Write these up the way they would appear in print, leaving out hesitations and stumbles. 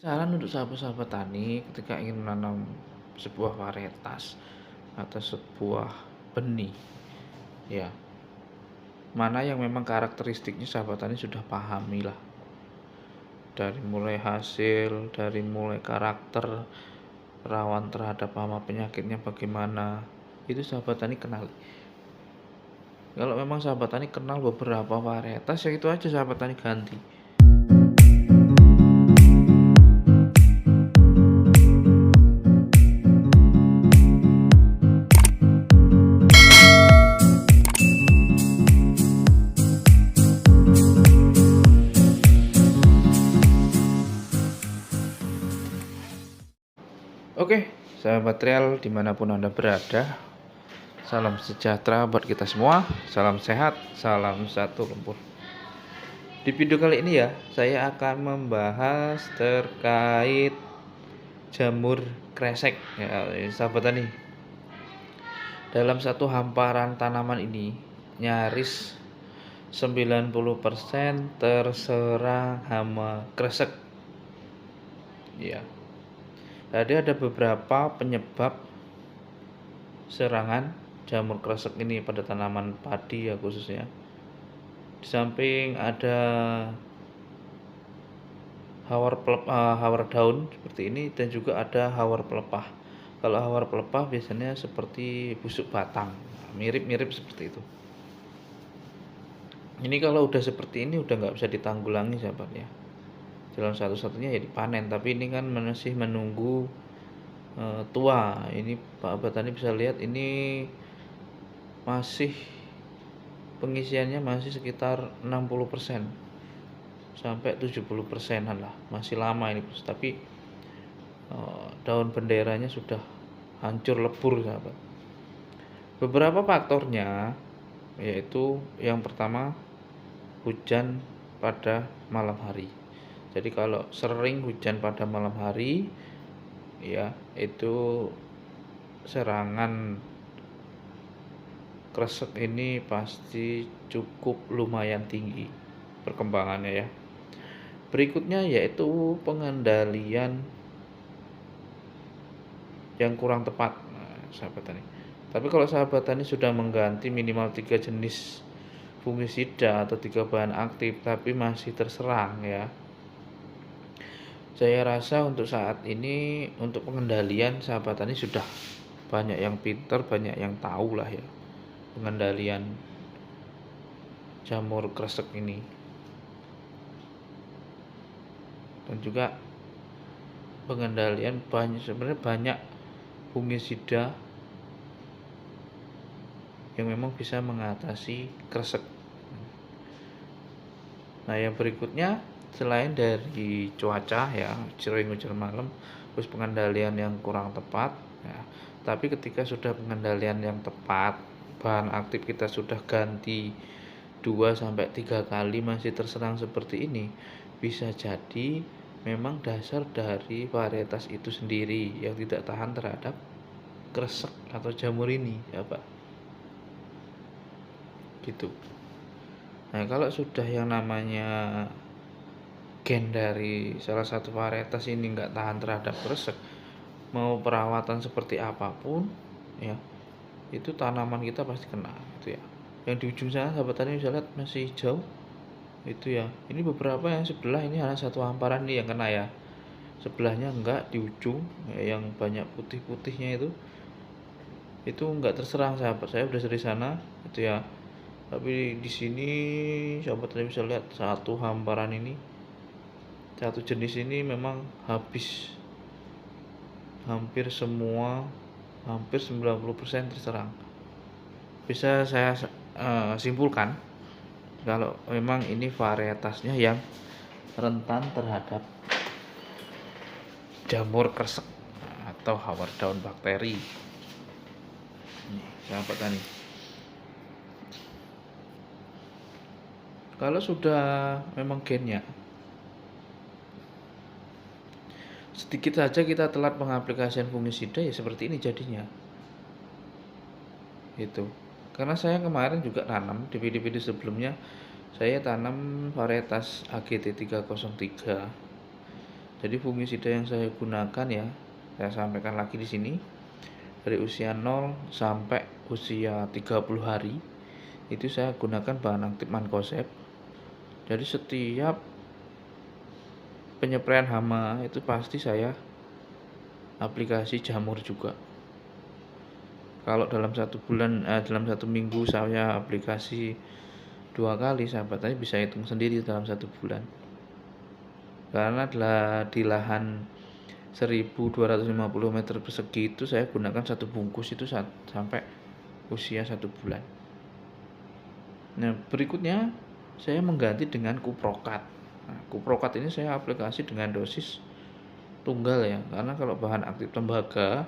Saran untuk sahabat-sahabat tani ketika ingin menanam sebuah varietas atau sebuah benih, ya, mana yang memang karakteristiknya sahabat tani sudah pahami lah. Dari mulai hasil, dari mulai karakter, rawan terhadap hama penyakitnya bagaimana, itu sahabat tani kenali. Kalau memang sahabat tani kenal beberapa varietas, ya itu aja sahabat tani ganti. Oke, sahabat Trial dimanapun Anda berada, salam sejahtera buat kita semua, salam sehat, salam satu lumpur. Di video kali ini ya, saya akan membahas terkait jamur kresek ya, sahabat tani. Dalam satu hamparan tanaman ini, nyaris 90% terserang hama kresek. Ya. Jadi ada beberapa penyebab serangan jamur kresek ini pada tanaman padi ya khususnya. Di samping ada hawar daun seperti ini dan juga ada hawar pelepah. Kalau hawar pelepah biasanya seperti busuk batang, mirip-mirip seperti itu. Ini kalau udah seperti ini udah nggak bisa ditanggulangi sahabat ya. Jalan satu-satunya ya dipanen, tapi ini kan masih menunggu tua. Ini Pak Tani bisa lihat ini masih pengisiannya masih sekitar 60% sampai 70%an lah, masih lama ini tapi daun benderanya sudah hancur lebur sahabat. Beberapa faktornya yaitu yang pertama hujan pada malam hari. Jadi kalau sering hujan pada malam hari ya itu serangan kresek ini pasti cukup lumayan tinggi perkembangannya ya. Berikutnya yaitu pengendalian yang kurang tepat, sahabat tani. Tapi kalau sahabat tani sudah mengganti minimal 3 jenis fungisida atau 3 bahan aktif tapi masih terserang ya, saya rasa untuk saat ini untuk pengendalian sahabat tani sudah banyak yang pinter, banyak yang tahu lah ya pengendalian jamur kresek ini. Dan juga pengendalian sebenarnya banyak fungisida yang memang bisa mengatasi kresek. Nah, yang berikutnya selain dari cuaca ya, sering hujan malam, terus pengendalian yang kurang tepat ya. Tapi ketika sudah pengendalian yang tepat, bahan aktif kita sudah ganti 2-3 kali masih terserang seperti ini, bisa jadi memang dasar dari varietas itu sendiri yang tidak tahan terhadap kresek atau jamur ini ya Pak. Gitu. Nah, kalau sudah yang namanya gen dari salah satu varietas ini nggak tahan terhadap kresek, mau perawatan seperti apapun ya, itu tanaman kita pasti kena gitu ya. Yang di ujung sana sahabat tani bisa lihat masih hijau itu ya. Ini beberapa yang sebelah ini hanya satu hamparan nih yang kena ya, sebelahnya enggak, di ujung ya, yang banyak putih-putihnya itu enggak terserang sahabat. Saya udah dari sana itu ya, tapi di sini sahabat tadi bisa lihat satu hamparan ini, satu jenis ini memang habis hampir semua, hampir 90% terserang. Bisa saya simpulkan kalau memang ini varietasnya yang rentan terhadap jamur kresek atau hawar daun bakteri. Ini sahabat tani. Kalau sudah memang gennya, sedikit saja kita telat pengaplikasian fungisida ya seperti ini jadinya. Itu. Karena saya kemarin juga tanam di video-video sebelumnya, saya tanam varietas AGT 303. Jadi fungisida yang saya gunakan ya, saya sampaikan lagi di sini, dari usia 0 sampai usia 30 hari itu saya gunakan bahan aktif Mancozeb. Jadi setiap penyepraian hama itu pasti saya aplikasi jamur juga. Kalau dalam dalam 1 minggu saya aplikasi 2 kali, sahabat tani bisa hitung sendiri dalam 1 bulan. Karena adalah di lahan 1250 meter persegi itu saya gunakan 1 bungkus itu sampai usia 1 bulan. Nah, berikutnya saya mengganti dengan kuprokat. Nah, kuprokat ini saya aplikasi dengan dosis tunggal ya, karena kalau bahan aktif tembaga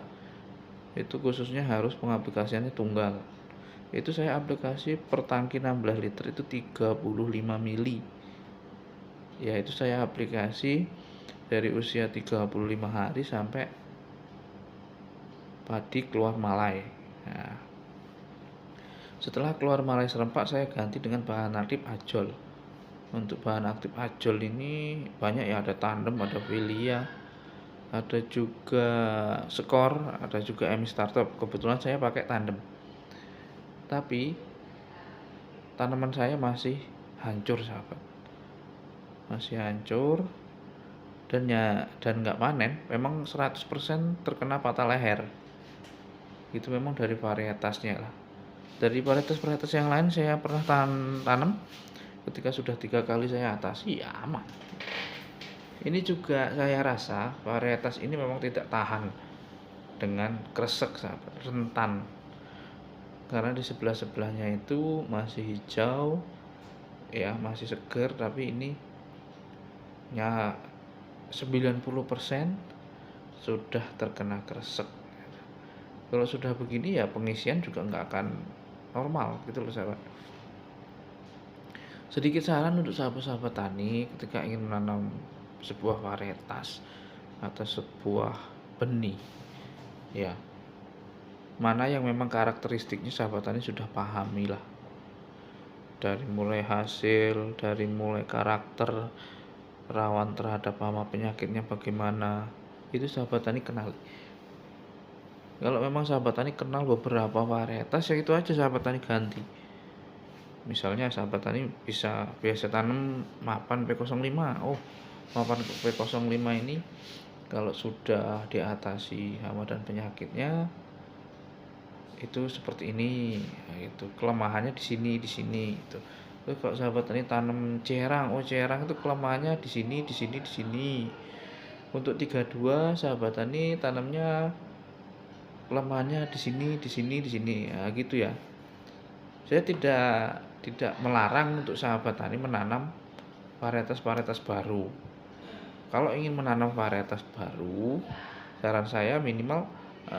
itu khususnya harus pengaplikasiannya tunggal. Itu saya aplikasi per tangki 16 liter itu 35 mili. Ya, itu saya aplikasi dari usia 35 hari sampai padi keluar malai. Nah, setelah keluar malai serempak saya ganti dengan bahan aktif Ajol. Untuk bahan aktif Ajol ini banyak ya, ada Tandem, ada Velia, ada juga Skor, ada juga MI Startup. Kebetulan saya pakai Tandem. Tapi tanaman saya masih hancur, sahabat. Masih hancur dan nggak panen. Memang 100% terkena patah leher. Itu memang dari varietasnya lah. Dari varietas yang lain saya pernah tanam, ketika sudah 3 kali saya atasi ya aman. Ini juga saya rasa varietas ini memang tidak tahan dengan kresek, sahabat, rentan. Karena di sebelah-sebelahnya itu masih hijau ya, masih seger, tapi ini ya 90% sudah terkena kresek. Kalau sudah begini ya pengisian juga nggak akan normal gitu loh, sahabat. Sedikit saran untuk sahabat-sahabat tani ketika ingin menanam sebuah varietas atau sebuah benih ya, mana yang memang karakteristiknya sahabat tani sudah pahami lah, dari mulai hasil, dari mulai karakter, rawan terhadap hama penyakitnya bagaimana, itu sahabat tani kenal. Kalau memang sahabat tani kenal beberapa varietas ya itu aja sahabat tani ganti. Misalnya sahabat tani biasa tanam mapan P05. Oh, mapan P05 ini kalau sudah diatasi hama dan penyakitnya itu seperti ini. Nah, itu kelemahannya di sini itu. Terus kalau sahabat tani tanam cerang, oh cerang itu kelemahannya di sini. Untuk 32 sahabat tani tanamnya kelemahannya di sini. Ya, gitu ya. Saya tidak melarang untuk sahabat tani menanam varietas baru. Kalau ingin menanam varietas baru, saran saya minimal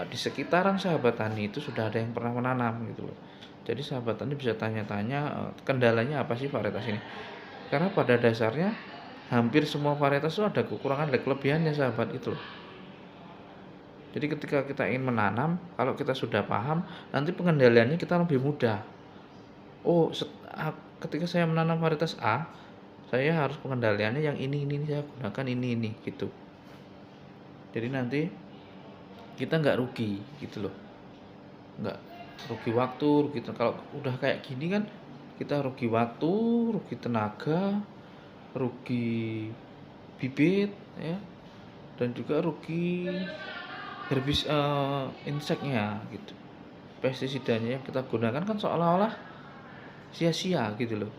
di sekitaran sahabat tani itu sudah ada yang pernah menanam gitu loh. Jadi sahabat tani bisa tanya-tanya kendalanya apa sih varietas ini. Karena pada dasarnya hampir semua varietas itu ada kekurangan dan kelebihannya, sahabat, itu loh. Jadi ketika kita ingin menanam, kalau kita sudah paham, nanti pengendaliannya kita lebih mudah. Oh, ketika saya menanam varietas A, saya harus pengendaliannya yang ini saya gunakan ini gitu. Jadi nanti kita nggak rugi gitu loh, nggak rugi waktu, rugi kalau udah kayak gini kan kita rugi waktu, rugi tenaga, rugi bibit ya, dan juga rugi inseknya gitu. Pestisidanya yang kita gunakan kan seolah-olah sia-sia gitu loh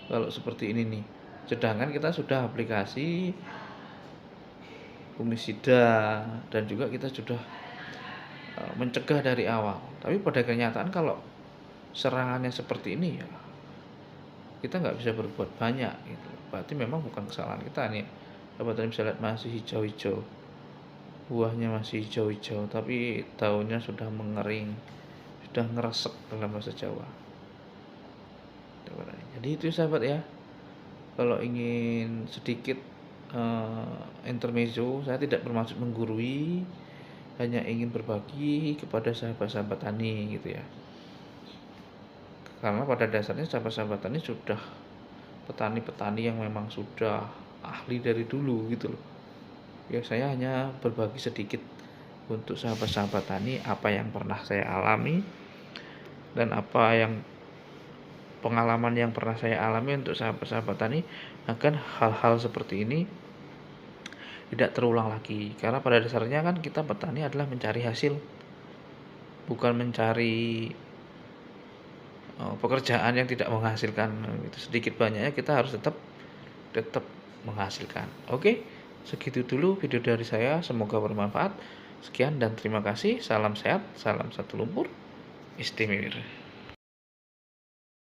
kalau seperti ini nih. Sedangkan kita sudah aplikasi fungisida dan juga kita sudah mencegah dari awal. Tapi pada kenyataan kalau serangannya seperti ini ya kita nggak bisa berbuat banyak gitu. Berarti memang bukan kesalahan kita nih. Sahabat bisa lihat masih hijau-hijau, buahnya masih hijau-hijau, tapi daunnya sudah mengering, sudah ngeresek dalam bahasa Jawa. Jadi itu sahabat ya, kalau ingin sedikit intermezzo, saya tidak bermaksud menggurui, hanya ingin berbagi kepada sahabat-sahabat tani gitu ya. Karena pada dasarnya sahabat-sahabat tani sudah petani-petani yang memang sudah ahli dari dulu gitu loh. Ya saya hanya berbagi sedikit untuk sahabat-sahabat tani apa yang pernah saya alami dan apa yang pengalaman yang pernah saya alami untuk sahabat-sahabat tani, agar hal-hal seperti ini tidak terulang lagi. Karena pada dasarnya kan kita petani adalah mencari hasil, bukan mencari pekerjaan yang tidak menghasilkan. Itu sedikit banyaknya kita harus tetap menghasilkan. Oke, segitu dulu video dari saya, semoga bermanfaat. Sekian dan terima kasih. Salam sehat, salam satu lumpur, Istimewir.